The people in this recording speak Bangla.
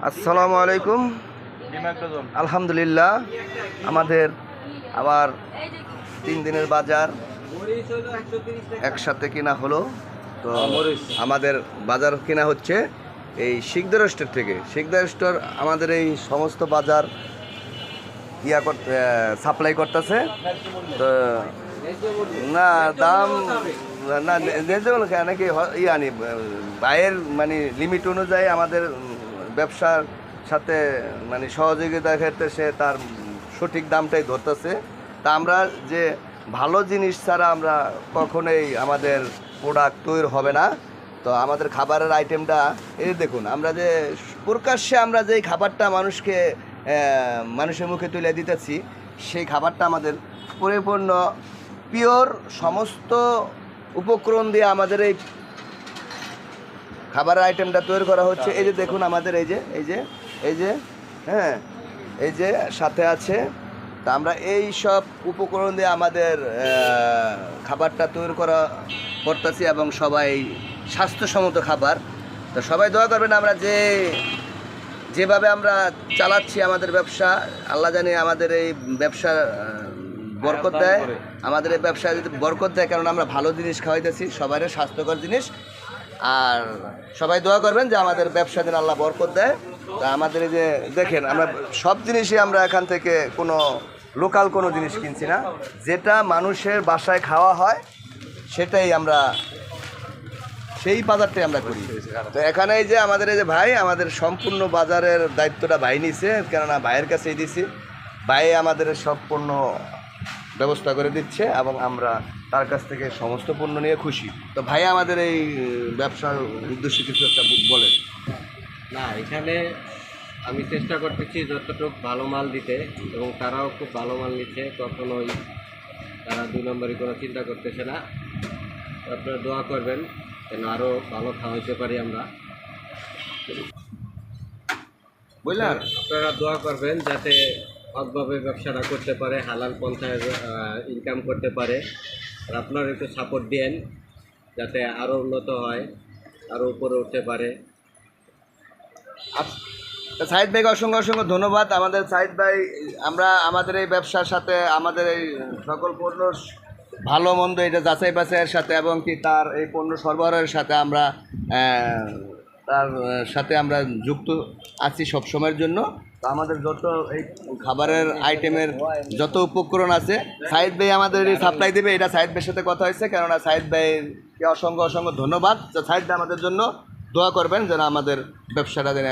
আসসালামু আলাইকুম। আলহামদুলিল্লাহ, আমাদের আবার 3 দিনের বাজার একসাথে কিনা হলো। তো আমাদের বাজার কিনা হচ্ছে এই শিকদার স্টোর থেকে। শিকদার স্টোর আমাদের এই সমস্ত বাজার সাপ্লাই করতেছে। তো না দাম না নাকি আনি বাইরের মানে লিমিট অনুযায়ী আমাদের ব্যবসার সাথে মানে সহযোগিতার ক্ষেত্রে সে তার সঠিক দামটাই ধরতেছে। তা আমরা যে ভালো জিনিস ছাড়া আমরা কখনোই আমাদের প্রোডাক্ট তৈরি হবে না। তো আমাদের খাবারের আইটেমটা এই দেখুন, আমরা যে প্রকাশ্যে আমরা যেই খাবারটা মানুষের মুখে তুলে দিতেছি, সেই খাবারটা আমাদের পরিপূর্ণ পিওর সমস্ত উপকরণ দিয়ে আমাদের এই খাবারের আইটেমটা তৈরি করা হচ্ছে। এই যে দেখুন আমাদের এই যে হ্যাঁ এই যে সাথে আছে। তা আমরা এই সব উপকরণ দিয়ে আমাদের খাবারটা তৈরি করতেছি এবং সবাই স্বাস্থ্যসম্মত খাবার। তো সবাই দোয়া করবেন, আমরা যেভাবে আমরা চালাচ্ছি আমাদের ব্যবসা, আল্লাহ জানি আমাদের এই ব্যবসা বরকত দেয়, আমাদের এই ব্যবসায় যদি বরকত দেয়, কারণ আমরা ভালো জিনিস খাওয়াইতেছি, সবারই স্বাস্থ্যকর জিনিস। আর সবাই দোয়া করবেন যে আমাদের ব্যবসা যেন আল্লাহ বরকত দেয়। তা আমাদের এই যে দেখেন, আমরা সব জিনিসই আমরা এখান থেকে কোনো লোকাল কোনো জিনিস কিনছি না, যেটা মানুষের বাসায় খাওয়া হয় সেটাই আমরা সেই বাজারটাই আমরা করি। তো এখানে এই যে আমাদের এই যে ভাই, আমাদের সম্পূর্ণ বাজারের দায়িত্বটা ভাই নিছে, কেননা ভাইয়ের কাছেই দিছি। ভাই আমাদের সব পণ্য ব্যবস্থা করে দিচ্ছে এবং আমরা তার কাছ থেকে সমস্ত পণ্য নিয়ে খুশি। তো ভাই আমাদের এই ব্যবসার উদ্দেশ্যে কিছু একটা বলেন। না, এখানে আমি চেষ্টা করতেছি যতটুকু ভালো মাল দিতে, এবং তারাও খুব ভালো মাল নিচ্ছে, কখনোই তারা 2 নম্বরই কোনো চিন্তা করতেছে না। আপনারা দোয়া করবেন যেন আরও ভালো খাওয়াইতে পারি আমরা। বুঝলেন, আপনারা দোয়া করবেন যাতে সৎভাবে ব্যবসাটা করতে পারে, হালাল পন্থায় ইনকাম করতে পারে। আর আপনারা একটু সাপোর্ট দেন যাতে আরও উন্নত হয়, আরও উপরে উঠতে পারে। সাইদ ভাইকে অসংখ্য ধন্যবাদ। আমাদের সাইদ ভাই, আমরা আমাদের এই ব্যবসার সাথে আমাদের এই সকল পণ্য ভালো মন্দ এটা যাচাই বাছাইয়ের সাথে এবং কি তার এই পণ্য সরবরাহের সাথে আমরা তার সাথে আমরা যুক্ত আছি সব সময়ের জন্য। তো আমাদের যত এই খাবারের আইটেমের যত উপকরণ আছে, সাইদ ভাই আমাদের সাপ্লাই দেবে, এটা সাইদ ভাইয়ের সাথে কথা হয়েছে। কেননা সাইদ ভাইকে অসংখ্য ধন্যবাদ। তো সাইদ ভাই আমাদের জন্য দোয়া করবেন যেন আমাদের ব্যবসাটা যেন